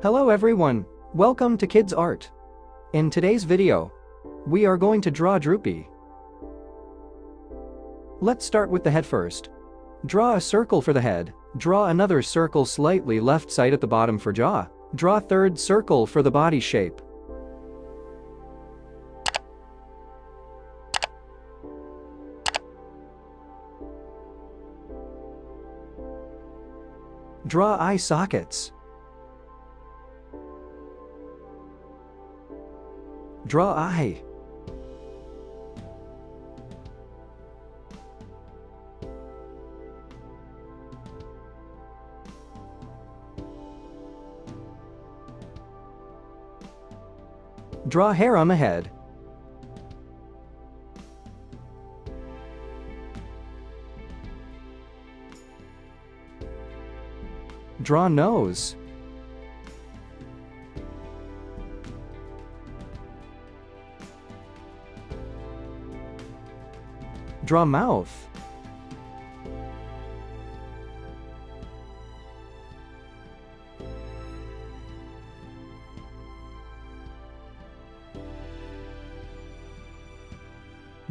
Hello everyone, welcome to Kidz Art. In today's video, we are going to draw Droopy. Let's start with the head first. Draw a circle for the head, draw another circle slightly left side at the bottom for jaw, draw third circle for the body shape. Draw eye sockets. Draw eye. Draw hair on the head. Draw nose. Draw mouth.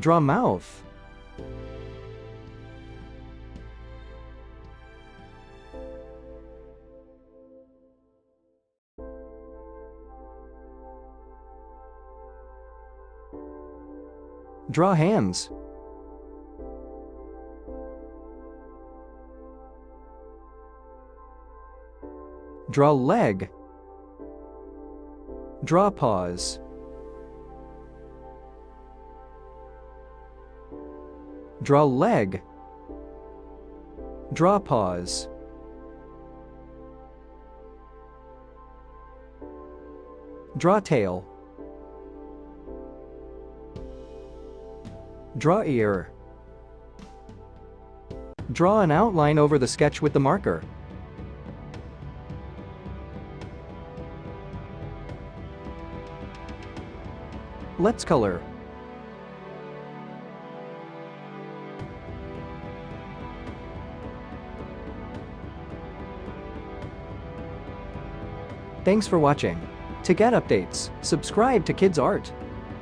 Draw mouth. Draw hands. Draw leg. Draw paws. Draw leg. Draw paws. Draw tail. Draw ear. Draw an outline over the sketch with the marker. Let's color. Thanks for watching. To get updates, subscribe to Kidz Art.